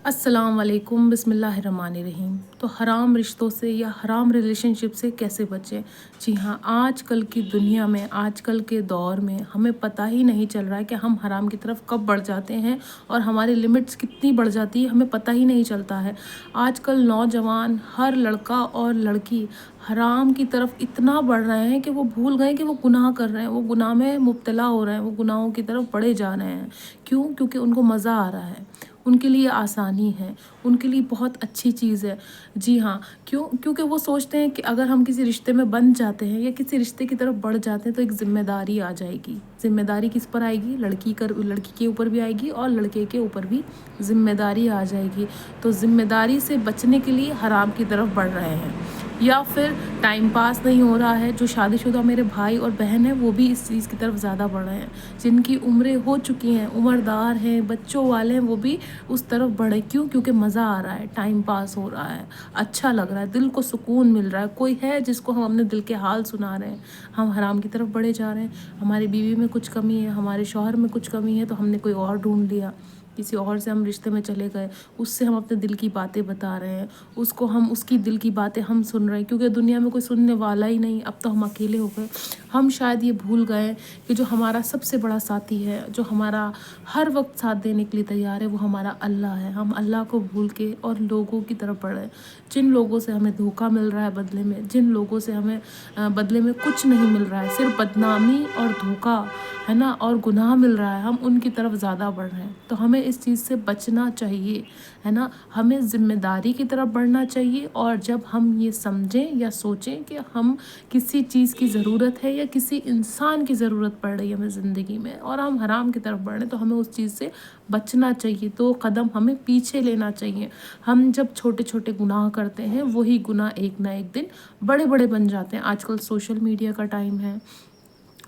अस्सलाम वालेकुम, बिस्मिल्लाहिर्रहमानिर्रहीम। तो हराम रिश्तों से या हराम रिलेशनशिप से कैसे बचें? जी हाँ, आजकल की दुनिया में, आजकल के दौर में हमें पता ही नहीं चल रहा है कि हम हराम की तरफ कब बढ़ जाते हैं और हमारी लिमिट्स कितनी बढ़ जाती है, हमें पता ही नहीं चलता है। आजकल नौजवान, हर लड़का और लड़की हराम की तरफ इतना बढ़ रहे हैं कि वो भूल गए कि वो गुनाह कर रहे हैं, वो गुनाह में मुब्तला हो रहे हैं, वो गुनाहों की तरफ बढ़े जा रहे हैं। क्यों? क्योंकि उनको मज़ा आ रहा है, उनके लिए आसानी है, उनके लिए बहुत अच्छी चीज़ है। जी हाँ, क्यों? क्योंकि वो सोचते हैं कि अगर हम किसी रिश्ते में बंध जाते हैं या किसी रिश्ते की तरफ बढ़ जाते हैं तो एक ज़िम्मेदारी आ जाएगी। ज़िम्मेदारी किस पर आएगी? लड़की के ऊपर भी आएगी और लड़के के ऊपर भी ज़िम्मेदारी आ जाएगी। तो ज़िम्मेदारी से बचने के लिए हराम की तरफ बढ़ रहे हैं, या फिर टाइम पास नहीं हो रहा है। जो शादीशुदा मेरे भाई और बहन हैं वो भी इस चीज़ की तरफ ज़्यादा बढ़ रहे हैं। जिनकी उम्रें हो चुकी हैं, उम्रदार हैं, बच्चों वाले हैं, वो भी उस तरफ बढ़े। क्यों? क्योंकि मज़ा आ रहा है, टाइम पास हो रहा है, अच्छा लग रहा है, दिल को सुकून मिल रहा है। कोई है जिसको हम अपने दिल के हाल सुना रहे हैं। हम हराम की तरफ बढ़े जा रहे हैं। हमारी बीवी में कुछ कमी है, हमारे शौहर में कुछ कमी है, तो हमने कोई और ढूंढ लिया, किसी और से हम रिश्ते में चले गए, उससे हम अपने दिल की बातें बता रहे हैं, उसकी दिल की बातें हम सुन रहे हैं। क्योंकि दुनिया में कोई सुनने वाला ही नहीं, अब तो हम अकेले हो गए। हम शायद ये भूल गए कि जो हमारा सबसे बड़ा साथी है, जो हमारा हर वक्त साथ देने के लिए तैयार है, वो हमारा अल्लाह है। हम अल्लाह को भूल के और लोगों की तरफ बढ़ रहे हैं। जिन लोगों से हमें धोखा मिल रहा है बदले में, जिन लोगों से हमें बदले में कुछ नहीं मिल रहा है, सिर्फ बदनामी और धोखा, है ना, और गुनाह मिल रहा है, हम उनकी तरफ ज़्यादा बढ़ रहे हैं। तो हमें इस चीज़ से बचना चाहिए, है ना। हमें ज़िम्मेदारी की तरफ बढ़ना चाहिए। और जब हम ये समझें या सोचें कि हम किसी चीज़ की ज़रूरत है या किसी इंसान की ज़रूरत पड़ रही है हमें ज़िंदगी में, और हम हराम की तरफ बढ़ रहे हैं, तो हमें उस चीज़ से बचना चाहिए। 2 कदम हमें पीछे लेना चाहिए। हम जब छोटे छोटे गुनाह करते हैं, वही गुनाह एक ना एक दिन बड़े बड़े बन जाते हैं। आजकल सोशल मीडिया का टाइम है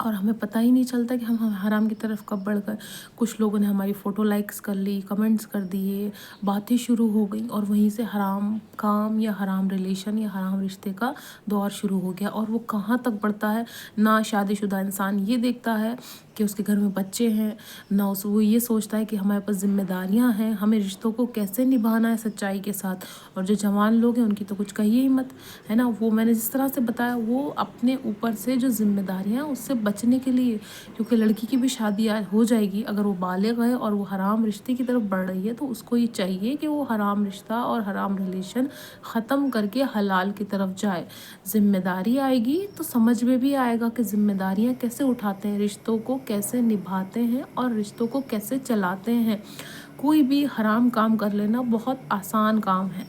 और हमें पता ही नहीं चलता कि हम हराम की तरफ कब बढ़ गए। कुछ लोगों ने हमारी फ़ोटो लाइक्स कर ली, कमेंट्स कर दिए, बातें शुरू हो गई, और वहीं से हराम काम या हराम रिलेशन या हराम रिश्ते का दौर शुरू हो गया। और वो कहाँ तक बढ़ता है, ना शादीशुदा इंसान ये देखता है कि उसके घर में बच्चे हैं, ना वो ये सोचता है कि हमारे पास ज़िम्मेदारियाँ हैं, हमें रिश्तों को कैसे निभाना है सच्चाई के साथ। और जो जवान लोग हैं उनकी तो कुछ कहिए ही मत, है ना। वो मैंने जिस तरह से बताया, वो अपने ऊपर से जो ज़िम्मेदारियाँ, उससे बचने के लिए, क्योंकि लड़की की भी शादी हो जाएगी, अगर वो बालिग है और वो हराम रिश्ते की तरफ बढ़ रही है, तो उसको ये चाहिए कि वो हराम रिश्ता और हराम रिलेशन ख़त्म करके हलाल की तरफ जाए। ज़िम्मेदारी आएगी तो समझ में भी आएगा कि ज़िम्मेदारियाँ कैसे उठाते हैं, रिश्तों को कैसे निभाते हैं और रिश्तों को कैसे चलाते हैं। कोई भी हराम काम कर लेना बहुत आसान काम है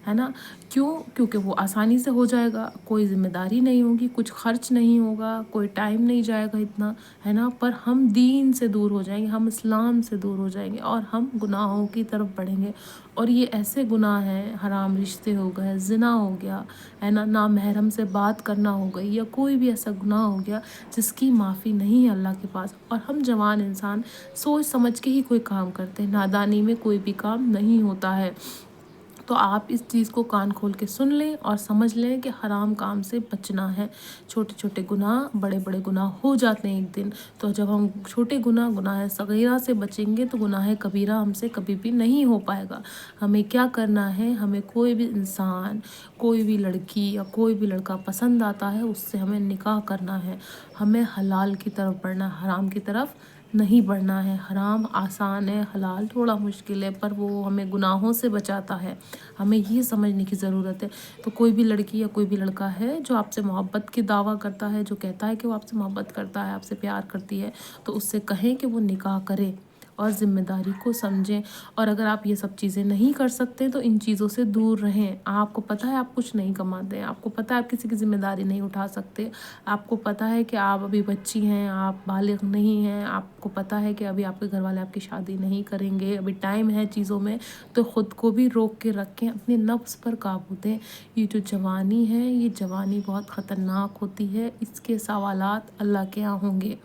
ना। क्यों? क्योंकि वो आसानी से हो जाएगा, कोई ज़िम्मेदारी नहीं होगी, कुछ खर्च नहीं होगा, कोई टाइम नहीं जाएगा इतना, है ना। पर हम दीन से दूर हो जाएंगे, हम इस्लाम से दूर हो जाएंगे और हम गुनाहों की तरफ बढ़ेंगे। और ये ऐसे गुनाह हैं, हराम रिश्ते हो गए, ज़िना हो गया, है ना, नामहरम से बात करना हो गई, या कोई भी ऐसा गुनाह हो गया जिसकी माफ़ी नहीं है अल्लाह के पास। और हम जवान इंसान सोच समझ के ही कोई काम करते हैं, नादानी में कोई भी काम नहीं होता है। तो आप इस चीज़ को कान खोल के सुन लें और समझ लें कि हराम काम से बचना है। छोटे छोटे गुनाह बड़े बड़े गुनाह हो जाते हैं एक दिन। तो जब हम छोटे गुनाह सगीरा से बचेंगे, तो गुनाह कबीरा हमसे कभी भी नहीं हो पाएगा। हमें क्या करना है, हमें कोई भी इंसान, कोई भी लड़की या कोई भी लड़का पसंद आता है, उससे हमें निकाह करना है। हमें हलाल की तरफ बढ़ना, हराम की तरफ नहीं बढ़ना है। हराम आसान है, हलाल थोड़ा मुश्किल है, पर वो हमें गुनाहों से बचाता है। हमें ये समझने की ज़रूरत है। तो कोई भी लड़की या कोई भी लड़का है जो आपसे मोहब्बत की दावा करता है, जो कहता है कि वो आपसे मोहब्बत करता है, आपसे प्यार करती है, तो उससे कहें कि वो निकाह करे और ज़िम्मेदारी को समझें। और अगर आप ये सब चीज़ें नहीं कर सकते तो इन चीज़ों से दूर रहें। आपको पता है आप कुछ नहीं कमाते हैं, आपको पता है आप किसी की ज़िम्मेदारी नहीं उठा सकते, आपको पता है कि आप अभी बच्ची हैं, आप बालिग नहीं हैं, आपको पता है कि अभी आपके घर वाले आपकी शादी नहीं करेंगे, अभी टाइम है चीज़ों में, तो ख़ुद को भी रोक के रखें, अपने नफ्स पर काबू दें। ये जो जवानी है, ये जवानी बहुत ख़तरनाक होती है, इसके सवालात अल्लाह के यहाँ होंगे।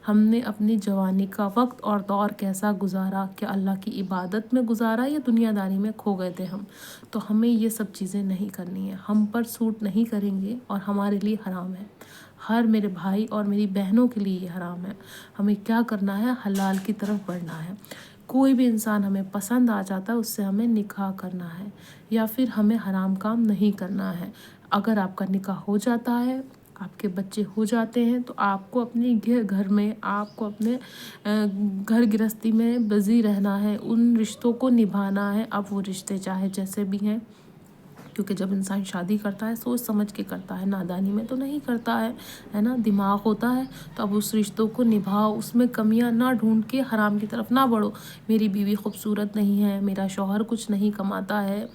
हमने अपनी जवानी का वक्त और दौर कैसा गुजारा, क्या अल्लाह की इबादत में गुजारा या दुनियादारी में खो गए थे हम। तो हमें ये सब चीज़ें नहीं करनी है, हम पर सूट नहीं करेंगे और हमारे लिए हराम है। हर मेरे भाई और मेरी बहनों के लिए ये हराम है। हमें क्या करना है, हलाल की तरफ बढ़ना है। कोई भी इंसान हमें पसंद आ जाता है उससे हमें निकाह करना है, या फिर हमें हराम काम नहीं करना है। अगर आपका निकाह हो जाता है, आपके बच्चे हो जाते हैं, तो आपको अपने घर में, आपको अपने घर गृहस्थी में बिजी रहना है, उन रिश्तों को निभाना है। अब वो रिश्ते चाहे जैसे भी हैं, क्योंकि जब इंसान शादी करता है सोच समझ के करता है, नादानी में तो नहीं करता है ना। दिमाग होता है तो अब उस रिश्तों को निभाओ, उसमें कमियां ना ढूंढ के हराम की तरफ ना बढ़ो। मेरी बीवी खूबसूरत नहीं है, मेरा शौहर कुछ नहीं कमाता है,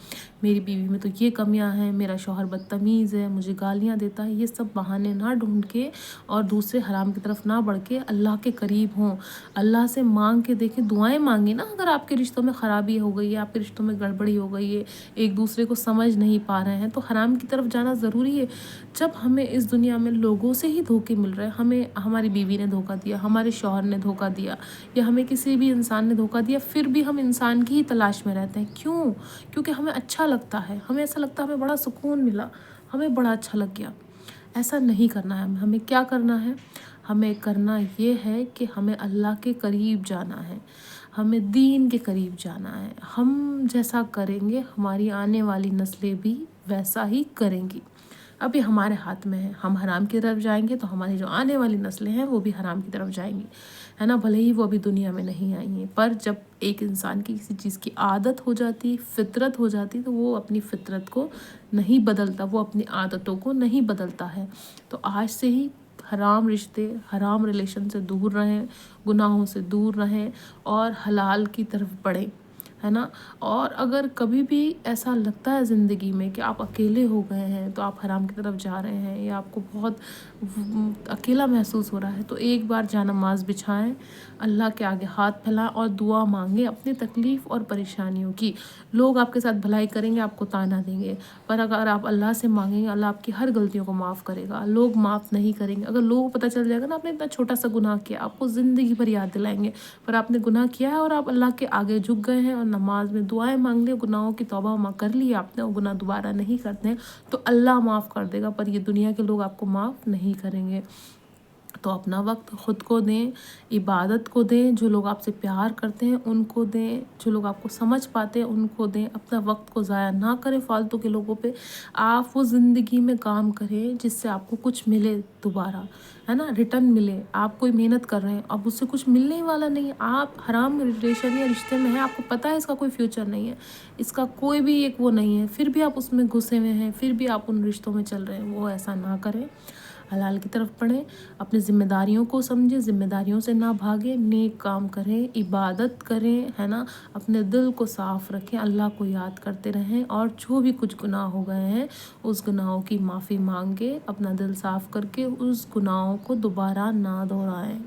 मेरी बीवी में तो ये कमियां हैं, मेरा शौहर बदतमीज़ है, मुझे गालियां देता है, ये सब बहाने ना ढूंढ के और दूसरे हराम की तरफ ना बढ़ के अल्लाह के करीब हों। अल्लाह से मांग के देखें, दुआएं मांगे ना। अगर आपके रिश्तों में ख़राबी हो गई है, आपके रिश्तों में गड़बड़ी हो गई है, एक दूसरे को समझ नहीं पा रहे हैं, तो हराम की तरफ जाना ज़रूरी है। जब हमें इस दुनिया में लोगों से ही धोखे मिल रहे हैं, हमें हमारी बीवी ने धोखा दिया, हमारे शौहर ने धोखा दिया, या हमें किसी भी इंसान ने धोखा दिया, फिर भी हम इंसान की ही तलाश में रहते हैं। क्यों? क्योंकि हमें अच्छा लगता है, हमें ऐसा लगता है हमें बड़ा सुकून मिला, हमें बड़ा अच्छा लग गया। ऐसा नहीं करना है। हमें क्या करना है? हमें करना ये है कि हमें अल्लाह के करीब जाना है, हमें दीन के करीब जाना है। हम जैसा करेंगे हमारी आने वाली नस्लें भी वैसा ही करेंगी। अभी हमारे हाथ में है, हम हराम की तरफ जाएंगे तो हमारी जो आने वाली नस्लें हैं वो भी हराम की तरफ जाएंगी, है ना। भले ही वो अभी दुनिया में नहीं आई हैं, पर जब एक इंसान की किसी चीज़ की आदत हो जाती, फितरत हो जाती, तो वो अपनी फितरत को नहीं बदलता, वो अपनी आदतों को नहीं बदलता है। तो आज से ही हराम रिश्ते, हराम रिलेशन से दूर रहें, गुनाहों से दूर रहें और हलाल की तरफ बढ़ें, है ना। और अगर कभी भी ऐसा लगता है ज़िंदगी में कि आप अकेले हो गए हैं, तो आप हराम की तरफ जा रहे हैं, या आपको बहुत अकेला महसूस हो रहा है, तो एक बार जानमाज़ बिछाएं, अल्लाह के आगे हाथ फैलाएं और दुआ मांगें अपनी तकलीफ़ और परेशानियों की। लोग आपके साथ भलाई करेंगे, आपको ताना देंगे, पर अगर आप अल्लाह से मांगेंगे, अल्लाह आपकी हर गलतियों को माफ़ करेगा। लोग माफ़ नहीं करेंगे। अगर लोगों को पता चल जाएगा ना आपने इतना छोटा सा गुनाह किया, आपको ज़िंदगी भर याद दिलाएंगे, पर आपने गुनाह किया है और आप अल्लाह के आगे झुक गए हैं और नमाज में दुआएं मांग ली, गुनाहों की तौबा कर ली आपने, और गुनाह दोबारा नहीं करते हैं, तो अल्लाह माफ़ कर देगा, पर ये दुनिया के लोग आपको माफ़ नहीं करेंगे। तो अपना वक्त ख़ुद को दें, इबादत को दें, जो लोग आपसे प्यार करते हैं उनको दें, जो लोग आपको समझ पाते हैं उनको दें। अपना वक्त को ज़ाया ना करें फालतू के लोगों पे। आप वो ज़िंदगी में काम करें जिससे आपको कुछ मिले दोबारा, है ना, रिटर्न मिले। आप कोई मेहनत कर रहे हैं, अब उससे कुछ मिलने ही वाला नहीं है। आप हराम रिलेशन या रिश्ते में हैं, आपको पता है इसका कोई फ्यूचर नहीं है, इसका कोई भी एक वो नहीं है, फिर भी आप उसमें घुसे हुए हैं, फिर भी आप उन रिश्तों में चल रहे हैं। वो ऐसा ना करें, हलाल की तरफ बढ़ें, अपनी ज़िम्मेदारियों को समझें, ज़िम्मेदारियों से ना भागें, नेक काम करें, इबादत करें, है ना। अपने दिल को साफ़ रखें, अल्लाह को याद करते रहें, और जो भी कुछ गुनाह हो गए हैं उस गुनाहों की माफ़ी मांगे, अपना दिल साफ़ करके उस गुनाहों को दोबारा ना दोहराएं।